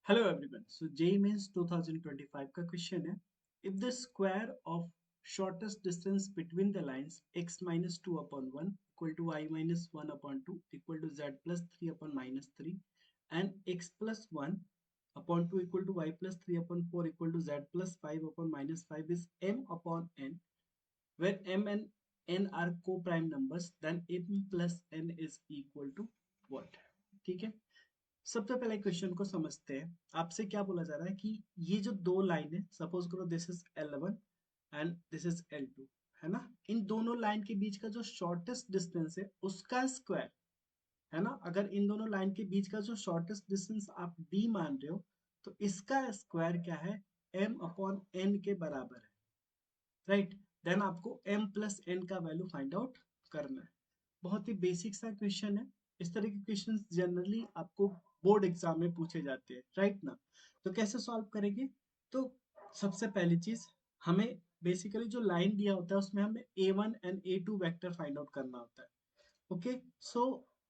Hello everyone. So JEE Mains 2025 का question है if the square of shortest distance between the lines x minus 2 upon 1 equal to y minus 1 upon 2 equal to z plus 3 upon minus 3 and x plus 1 upon 2 equal to y plus 3 upon 4 equal to z plus 5 upon minus 5 is m upon n where m and n are co-prime numbers then m plus n is equal to what? ठीक है. सबसे पहले question को समझते हैं. आपसे क्या बोला जा रहा है कि ये जो दो लाइन है, सपोज करो this is L1 and this is L2, है ना. इन दोनों लाइन के बीच का जो शॉर्टेस्ट डिस्टेंस है उसका स्क्वायर, है ना. अगर इन दोनों लाइन के बीच का जो शॉर्टेस्ट डिस्टेंस आप d मान रहे हो तो इसका स्क्वायर क्या है, m अपॉन n के बराबर है, राइट. देन आपको m प्लस n का वैल्यू फाइंड आउट करना है. बहुत ही बेसिक सा क्वेश्चन है. इस तरह के क्वेश्चन जनरली आपको बोर्ड एग्जाम में पूछे जाते हैं, राइट ना. तो कैसे सॉल्व करेंगे? तो सबसे पहली चीज, हमें बेसिकली जो लाइन दिया होता है उसमें हमें a1 and a2 vector find out करना होता है. ओके. सो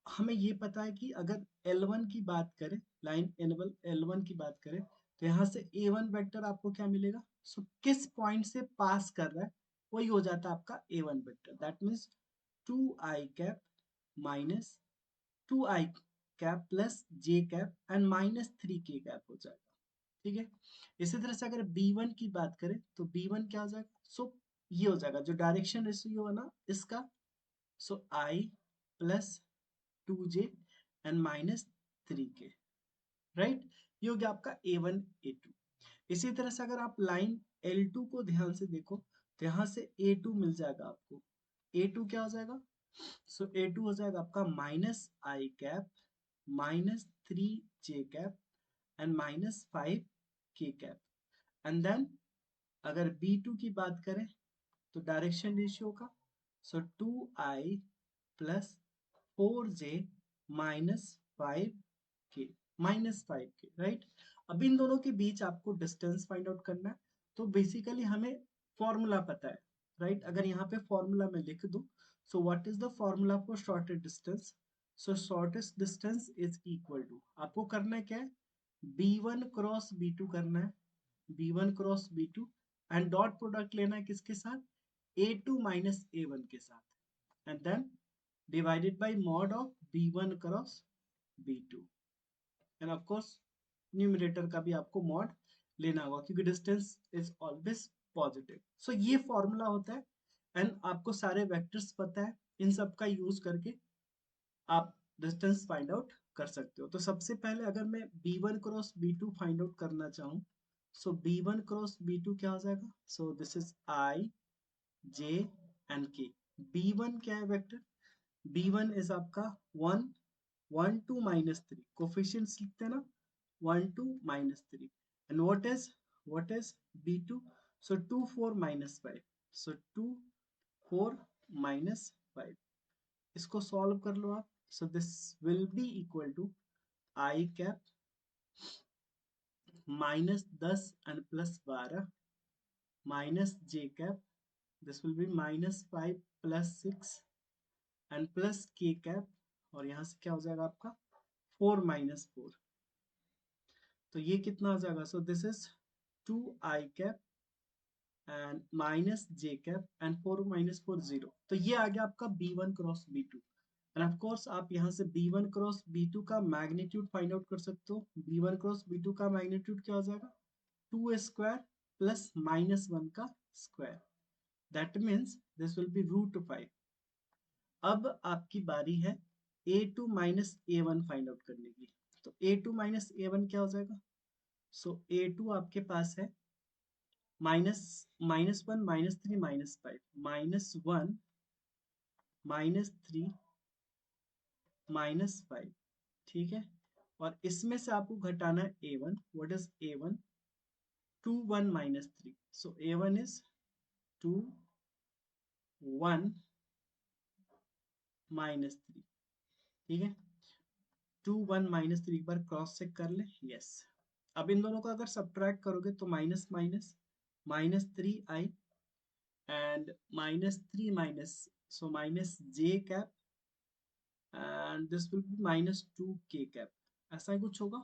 हमें ये पता है कि अगर L1 की बात करें, लाइन L1 की बात करें तो यहाँ से A1 वेक्टर आपको क्या मिलेगा. सो किस पॉइंट से पास कर रहा है वही हो जाता है आपका A1 vector. That means 2i cap minus 2i cap plus j cap and minus 3k cap हो जाएगा. ठीक है. इसी तरह से अगर B1 की बात करें तो B1 क्या हो जाएगा. सो ये हो जाएगा जो डायरेक्शन रेशियो है ना इसका. सो I plus 2j and minus 3k, right. ये हो गया आपका A1 A2. इसी तरह से अगर आप लाइन L2 को ध्यान से देखो तो यहाँ से A2 मिल जाएगा आपको. A2 क्या हो जाएगा. सो A2 हो जाएगा आपका minus i cap minus 3j cap and minus 5k cap. And then अगर B2 की बात करें तो डायरेक्शन रेशियो का, सो 2i plus 4j minus 5k right. अब इन दोनों के बीच आपको डिस्टेंस फाइंड आउट करना है. तो बेसिकली हमें फॉर्मूला पता है, राइट. अगर यहाँ पे फॉर्मूला में लिख दूं, so what is the formula for shortest distance. So shortest distance is equal to, आपको करना है क्या है, B1 क्रॉस B2 करना है. B1 cross B2 and dot product लेना है किसके साथ, A2 माइनस A1 के साथ and then divided by mod of B1 cross B2 and of course numerator का भी आपको मॉड लेना होगा क्योंकि distance is always positive. So ये फॉर्मूला होता है एंड आपको सारे वेक्टर्स पता है. इन सब का यूज करके आप डिस्टेंस फाइंड आउट कर सकते हो. तो सबसे पहले अगर मैं B1 cross B2 find out करना चाहूँ, सो B1 क्रॉस B2 क्या हो जाएगा. So this is I J and K. B1 क्या है वेक्टर, B1 इज आपका 1 1 2 माइनस 3, कोफिशिएंट्स लिखते हैं ना, 1 2 minus 3. And what is B2, so 2 4 minus 5, so 2 4 minus 5. इसको सॉल्व कर लो आप. So this will be equal to I cap minus 10 and plus 12 minus J cap, this will be minus 5 plus 6 and plus K cap. और यहाँ से क्या हो जाएगा आपका 4 माइनस 4. तो ये कितना हो जाएगा. So this is 2i cap and minus J cap and 4 minus 4 0. तो ये आ गया आपका B1 cross B2. And of course आप यहाँ से B1 क्रॉस B2 का मैग्नीट्यूड फाइंड आउट कर सकते हो. B1 क्रॉस B2 का मैग्नीट्यूड क्या हो जाएगा, 2 स्क्वायर प्लस माइनस 1 का square. That means this will B √5. अब आपकी बारी है A2 minus A1 find out करने की. तो A2 माइनस A1 क्या हो जाएगा. सो A2 आपके पास है minus minus 1 minus 3 minus 5 minus 1 minus 3 minus 5. ठीक है. और इसमें से आपको घटाना है A1. What is A1, 2 1 minus 3. So A1 is 2 1 minus 3. ठीक है. 2 1 माइनस 3 एक बार क्रॉस चेक कर ले. यस. अब इन दोनों को अगर सब्ट्रैक्ट करोगे तो minus minus minus 3i and minus 3 minus, so minus j cap and this will be minus 2k cap. ऐसा ही कुछ होगा.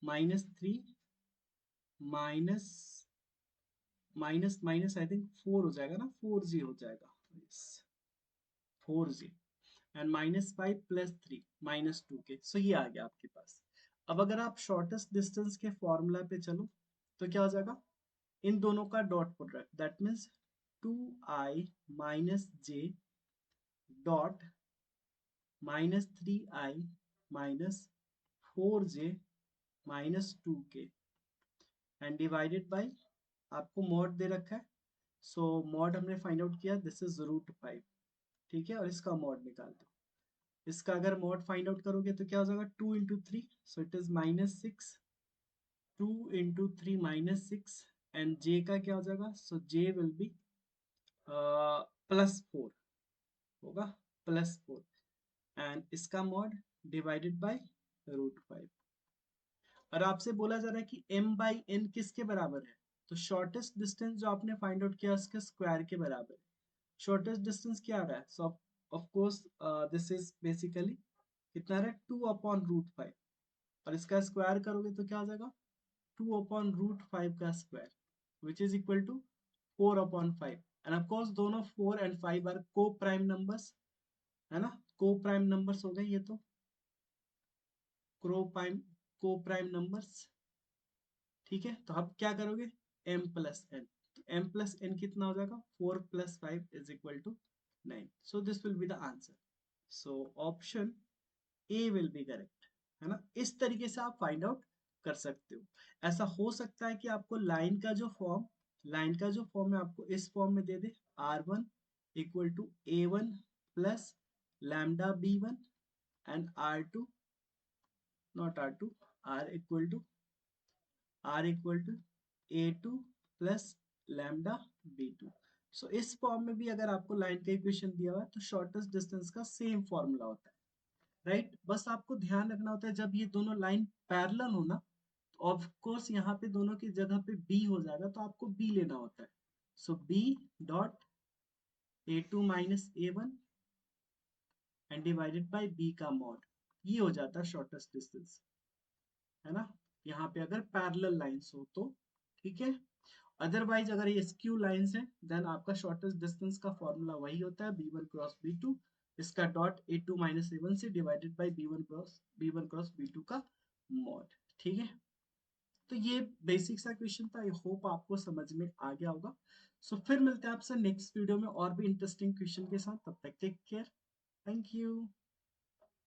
-3 minus minus minus I think 4 हो जाएगा ना, 4g हो जाएगा, यस 4g एंड -5 + 3 -2k। सो ये आ गया आपके पास। अब अगर आप शॉर्टेस्ट डिस्टेंस के फॉर्मूला पे चलो तो क्या हो जाएगा, इन दोनों का dot product, that means 2i - j dot -3i -4j -2k and divided by, आपको मॉड दे रखा है, सो मॉड हमने फाइंड आउट किया, दिस इज √5, ठीक है, और इसका मॉड निकाल दो। इसका अगर मॉड फाइंड आउट करोगे तो क्या हो जाएगा, 2 × 3, so it is -6, 2 × 3 -6 and j का क्या हो जाएगा, सो j विल बी +4 होगा, +4 एंड इसका मॉड डिवाइडेड बाय √5। और आपसे बोला जा रहा है कि m/n किसके बराबर है, तो शॉर्टेस्ट डिस्टेंस जो आपने फाइंड आउट किया उसके स्क्वायर के बराबर है। शॉर्टेस्ट डिस्टेंस क्या आ रहा है, सो of course this is basically कितना रहा है, 2/√5, और इसका स्क्वायर करोगे तो क्या हो जाएगा, 2/√5 का square which is equal to 4/5 and of course दोनों 4 and 5 are coprime numbers, है ना, को प्राइम नंबर्स हो गए ये तो, को प्राइम नंबर्स, ठीक है। तो अब क्या करोगे, m+n, तो m+n कितना हो जाएगा, 4 + 5 is equal to 9, so this will be the answer. So option A will be correct, है ना। इस तरीके से आप फाइंड आउट कर सकते हो। ऐसा हो सकता है कि आपको लाइन का जो फॉर्म है आपको इस फॉर्म में दे दे, r1 = a1 plus lambda b1 and r2 not r2, r a2 plus lambda b2। सो इस फॉर्म में भी अगर आपको लाइन का इक्वेशन दिया हुआ है तो शॉर्टेस्ट डिस्टेंस का सेम फॉर्मूला होता है, राइट। बस आपको ध्यान रखना होता है जब ये दोनों लाइन पैरेलल हो ना, तो ऑफ कोर्स यहाँ पे दोनों की जगह पे b हो जाएगा, तो आपको b लेना होता है। सो b dot a2 - a1 and divided by b का मॉड, ये हो जाता है शॉर्टेस्ट डिस्टेंस, है ना, यहाँ पे अगर पैरेलल लाइंस हो तो, ठीक है। अदरवाइज अगर ये स्क्यू लाइंस है देन आपका शॉर्टेस्ट डिस्टेंस का फॉर्मूला वही होता है, b1 क्रॉस b2, इसका डॉट a2 - a1 से divided by b1 cross b2 का मॉड, ठीक है। तो ये बेसिक सा क्वेश्चन था, आई होप आपको समझ में आ गया होगा। सो फिर मिलते हैं आपसे नेक्स्ट वीडियो में और भी इंटरेस्टिंग क्वेश्चन के साथ, तब तक टेक केयर, थैंक यू।